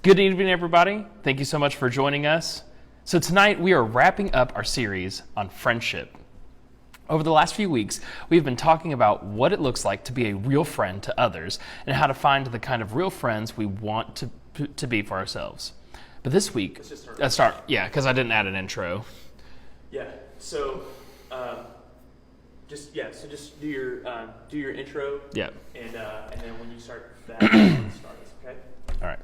Good evening, everybody. Thank you so much for joining us. So tonight we are wrapping up our series on friendship. Over the last few weeks, we've been talking about what it looks like to be a real friend to others and how to find the kind of real friends we want to be for ourselves. But this week, let's just start. Yeah, because I didn't add an intro. So just do your intro. Yeah. And then when you start that, start us, okay? All right.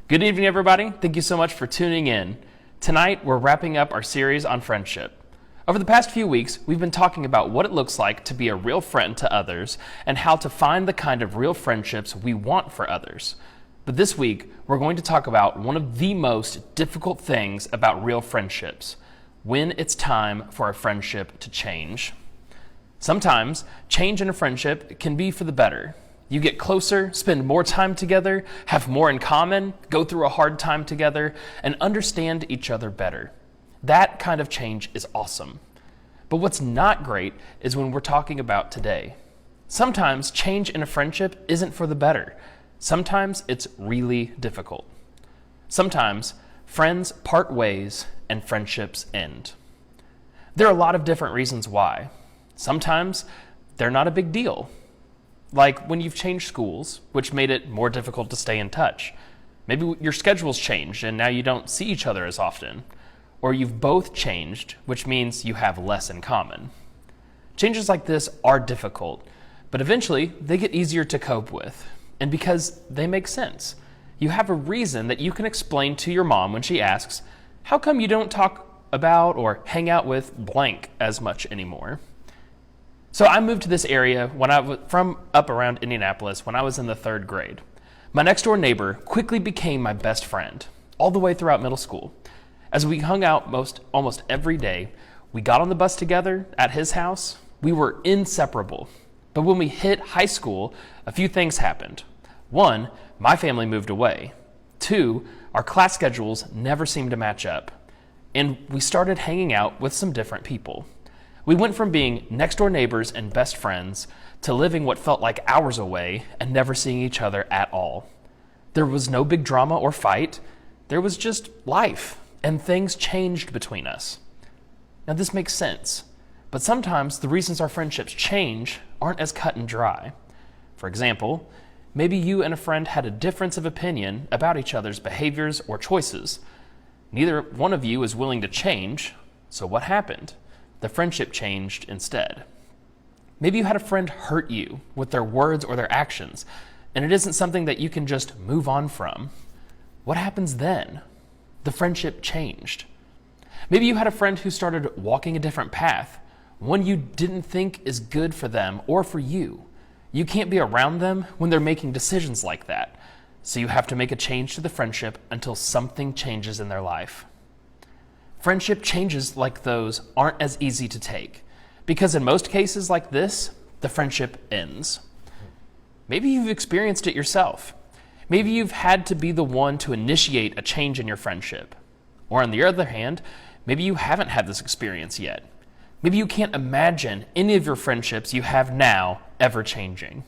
Good evening, everybody. Thank you so much for tuning in. Tonight, we're wrapping up our series on friendship. Over the past few weeks, we've been talking about what it looks like to be a real friend to others and how to find the kind of real friendships we want for others. But this week, we're going to talk about one of the most difficult things about real friendships, when it's time for a friendship to change. Sometimes, change in a friendship can be for the better. You get closer, spend more time together, have more in common, go through a hard time together, and understand each other better. That kind of change is awesome. But what's not great is when we're talking about today. Sometimes change in a friendship isn't for the better. Sometimes it's really difficult. Sometimes friends part ways and friendships end. There are a lot of different reasons why. Sometimes they're not a big deal. Like when you've changed schools, which made it more difficult to stay in touch. Maybe your schedule's changed and now you don't see each other as often. Or you've both changed, which means you have less in common. Changes like this are difficult, but eventually they get easier to cope with. And because they make sense. You have a reason that you can explain to your mom when she asks, how come you don't talk about or hang out with blank as much anymore? So I moved to this area from up around Indianapolis when I was in the 3rd grade. My next door neighbor quickly became my best friend, all the way throughout middle school. As we hung out almost every day, we got on the bus together at his house. We were inseparable. But when we hit high school, a few things happened. 1, my family moved away. 2, our class schedules never seemed to match up. And we started hanging out with some different people. We went from being next-door neighbors and best friends to living what felt like hours away and never seeing each other at all. There was no big drama or fight. There was just life, and things changed between us. Now, this makes sense, but sometimes the reasons our friendships change aren't as cut and dry. For example, maybe you and a friend had a difference of opinion about each other's behaviors or choices. Neither one of you is willing to change, so what happened? The friendship changed instead. Maybe you had a friend hurt you with their words or their actions, and it isn't something that you can just move on from. What happens then? The friendship changed. Maybe you had a friend who started walking a different path, one you didn't think is good for them or for you. You can't be around them when they're making decisions like that, so you have to make a change to the friendship until something changes in their life. Friendship changes like those aren't as easy to take, because in most cases like this, the friendship ends. Maybe you've experienced it yourself. Maybe you've had to be the one to initiate a change in your friendship. Or on the other hand, maybe you haven't had this experience yet. Maybe you can't imagine any of your friendships you have now ever changing.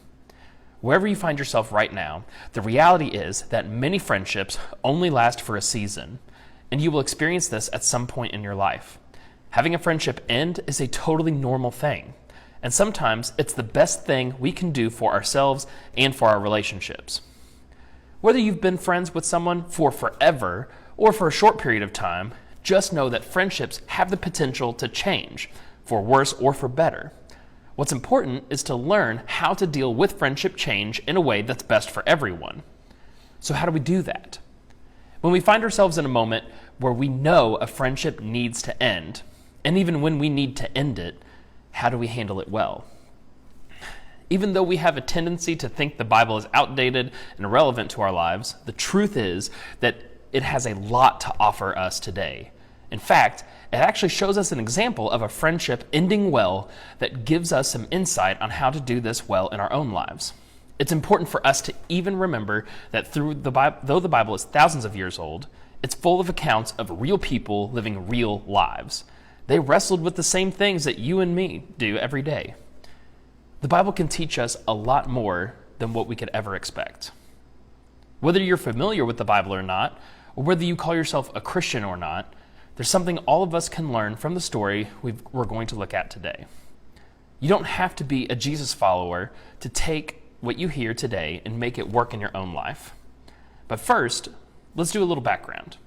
Wherever you find yourself right now, the reality is that many friendships only last for a season, and you will experience this at some point in your life. Having a friendship end is a totally normal thing, and sometimes it's the best thing we can do for ourselves and for our relationships. Whether you've been friends with someone for forever or for a short period of time, just know that friendships have the potential to change, for worse or for better. What's important is to learn how to deal with friendship change in a way that's best for everyone. So how do we do that? When we find ourselves in a moment where we know a friendship needs to end, and even when we need to end it, how do we handle it well? Even though we have a tendency to think the Bible is outdated and irrelevant to our lives, the truth is that it has a lot to offer us today. In fact, it actually shows us an example of a friendship ending well that gives us some insight on how to do this well in our own lives. It's important for us to even remember that though the Bible is thousands of years old, it's full of accounts of real people living real lives. They wrestled with the same things that you and me do every day. The Bible can teach us a lot more than what we could ever expect. Whether you're familiar with the Bible or not, or whether you call yourself a Christian or not, there's something all of us can learn from the story we're going to look at today. You don't have to be a Jesus follower to take what you hear today and make it work in your own life. But first, let's do a little background.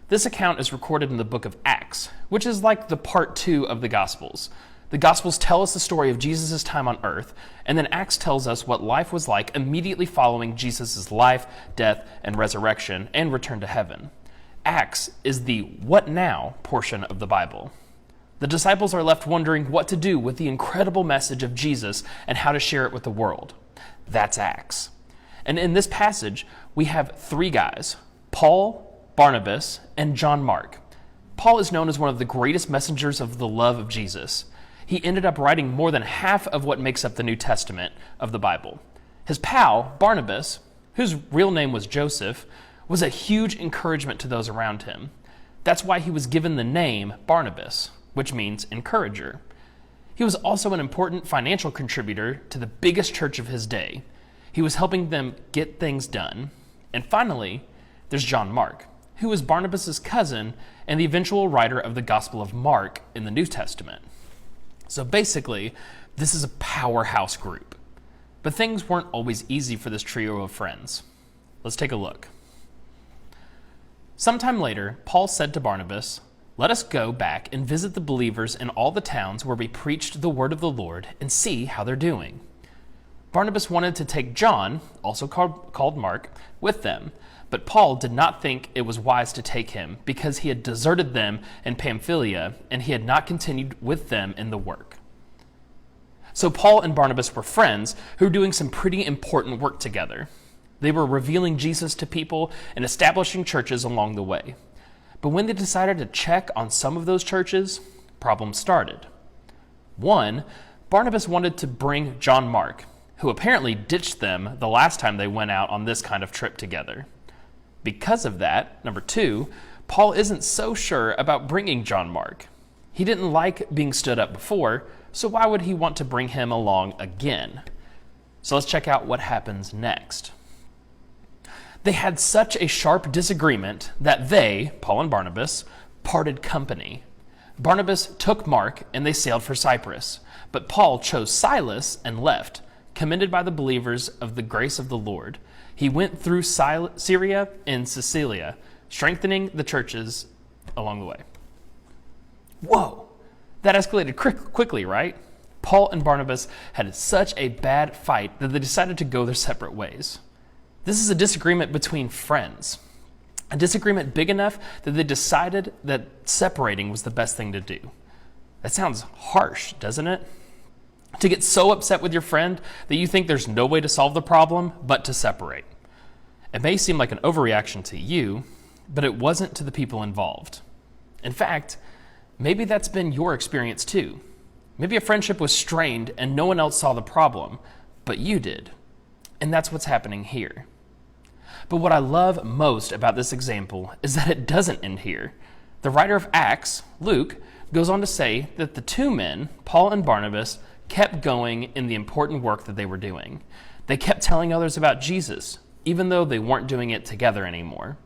This account is recorded in the book of Acts, which is like the part 2 of the Gospels. The Gospels tell us the story of Jesus' time on earth, and then Acts tells us what life was like immediately following Jesus' life, death, and resurrection, and return to heaven. Acts is the what now portion of the Bible. The disciples are left wondering what to do with the incredible message of Jesus and how to share it with the world. That's Acts. And in this passage, we have 3 guys, Paul, Barnabas, and John Mark. Paul is known as one of the greatest messengers of the love of Jesus. He ended up writing more than half of what makes up the New Testament of the Bible. His pal, Barnabas, whose real name was Joseph, was a huge encouragement to those around him. That's why he was given the name Barnabas, which means encourager. He was also an important financial contributor to the biggest church of his day. He was helping them get things done. And finally, there's John Mark, who was Barnabas' cousin and the eventual writer of the Gospel of Mark in the New Testament. So basically, this is a powerhouse group. But things weren't always easy for this trio of friends. Let's take a look. Sometime later, Paul said to Barnabas, "Let us go back and visit the believers in all the towns where we preached the word of the Lord and see how they're doing." Barnabas wanted to take John, also called Mark, with them, but Paul did not think it was wise to take him because he had deserted them in Pamphylia and he had not continued with them in the work. So Paul and Barnabas were friends who were doing some pretty important work together. They were revealing Jesus to people and establishing churches along the way. But when they decided to check on some of those churches, problems started. One, Barnabas wanted to bring John Mark, who apparently ditched them the last time they went out on this kind of trip together. Because of that, number 2, Paul isn't so sure about bringing John Mark. He didn't like being stood up before, so why would he want to bring him along again? So let's check out what happens next. They had such a sharp disagreement that they, Paul and Barnabas, parted company. Barnabas took Mark and they sailed for Cyprus, but Paul chose Silas and left, commended by the believers of the grace of the Lord. He went through Syria and Cilicia, strengthening the churches along the way. Whoa, that escalated quickly, right? Paul and Barnabas had such a bad fight that they decided to go their separate ways. This is a disagreement between friends, a disagreement big enough that they decided that separating was the best thing to do. That sounds harsh, doesn't it? To get so upset with your friend that you think there's no way to solve the problem but to separate. It may seem like an overreaction to you, but it wasn't to the people involved. In fact, maybe that's been your experience too. Maybe a friendship was strained and no one else saw the problem, but you did. And that's what's happening here. But what I love most about this example is that it doesn't end here. The writer of Acts, Luke, goes on to say that the 2 men, Paul and Barnabas, kept going in the important work that they were doing. They kept telling others about Jesus, even though they weren't doing it together anymore.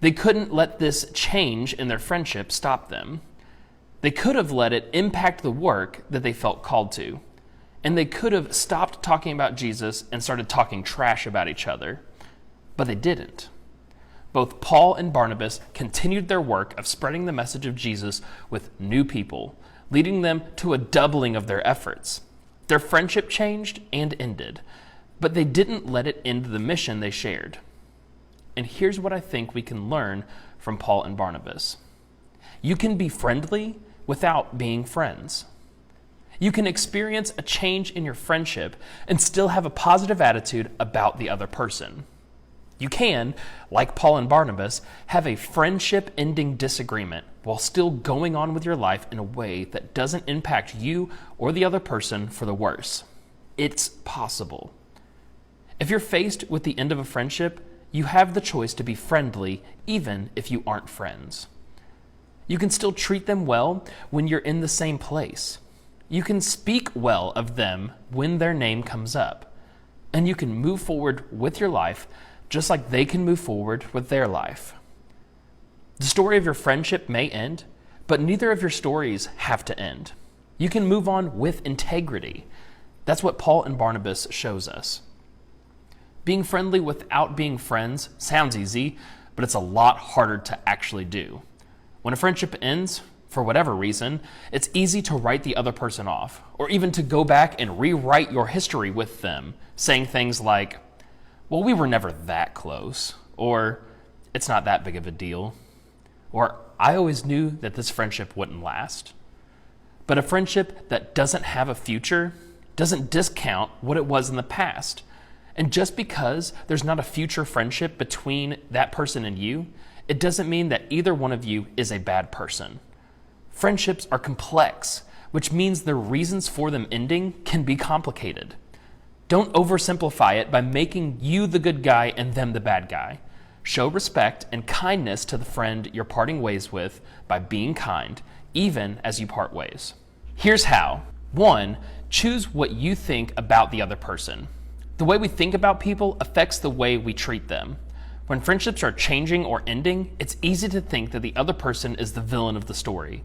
They couldn't let this change in their friendship stop them. They could have let it impact the work that they felt called to. And they could have stopped talking about Jesus and started talking trash about each other. But they didn't. Both Paul and Barnabas continued their work of spreading the message of Jesus with new people, leading them to a doubling of their efforts. Their friendship changed and ended, but they didn't let it end the mission they shared. And here's what I think we can learn from Paul and Barnabas. You can be friendly without being friends. You can experience a change in your friendship and still have a positive attitude about the other person. You can, like Paul and Barnabas, have a friendship-ending disagreement while still going on with your life in a way that doesn't impact you or the other person for the worse. It's possible. If you're faced with the end of a friendship, you have the choice to be friendly even if you aren't friends. You can still treat them well when you're in the same place. You can speak well of them when their name comes up. And you can move forward with your life just like they can move forward with their life. The story of your friendship may end, but neither of your stories have to end. You can move on with integrity. That's what Paul and Barnabas shows us. Being friendly without being friends sounds easy, but it's a lot harder to actually do. When a friendship ends, for whatever reason, it's easy to write the other person off, or even to go back and rewrite your history with them, saying things like, well, we were never that close, or it's not that big of a deal, or I always knew that this friendship wouldn't last. But a friendship that doesn't have a future doesn't discount what it was in the past. And just because there's not a future friendship between that person and you, it doesn't mean that either one of you is a bad person. Friendships are complex, which means the reasons for them ending can be complicated. Don't oversimplify it by making you the good guy and them the bad guy. Show respect and kindness to the friend you're parting ways with by being kind, even as you part ways. Here's how. 1, choose what you think about the other person. The way we think about people affects the way we treat them. When friendships are changing or ending, it's easy to think that the other person is the villain of the story.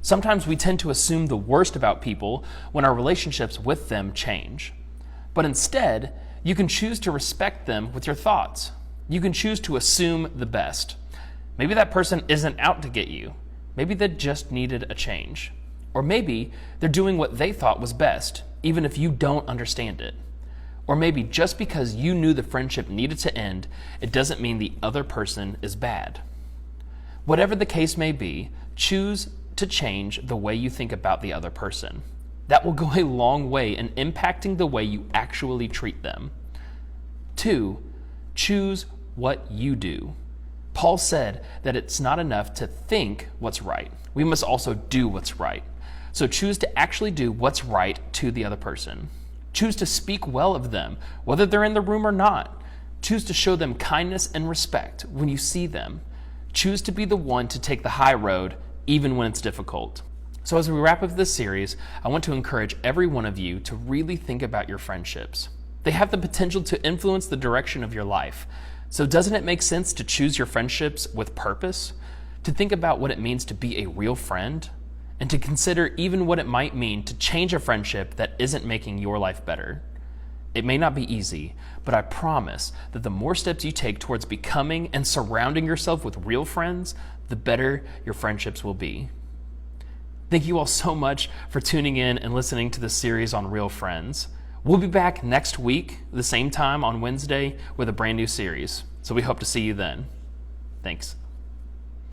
Sometimes we tend to assume the worst about people when our relationships with them change. But instead, you can choose to respect them with your thoughts. You can choose to assume the best. Maybe that person isn't out to get you. Maybe they just needed a change. Or maybe they're doing what they thought was best, even if you don't understand it. Or maybe just because you knew the friendship needed to end, it doesn't mean the other person is bad. Whatever the case may be, choose to change the way you think about the other person. That will go a long way in impacting the way you actually treat them. 2, choose what you do. Paul said that it's not enough to think what's right. We must also do what's right. So choose to actually do what's right to the other person. Choose to speak well of them, whether they're in the room or not. Choose to show them kindness and respect when you see them. Choose to be the one to take the high road, even when it's difficult. So as we wrap up this series, I want to encourage every one of you to really think about your friendships. They have the potential to influence the direction of your life. So doesn't it make sense to choose your friendships with purpose? To think about what it means to be a real friend? And to consider even what it might mean to change a friendship that isn't making your life better. It may not be easy, but I promise that the more steps you take towards becoming and surrounding yourself with real friends, the better your friendships will be. Thank you all so much for tuning in and listening to this series on real friends. We'll be back next week, the same time on Wednesday, with a brand new series. So we hope to see you then. Thanks.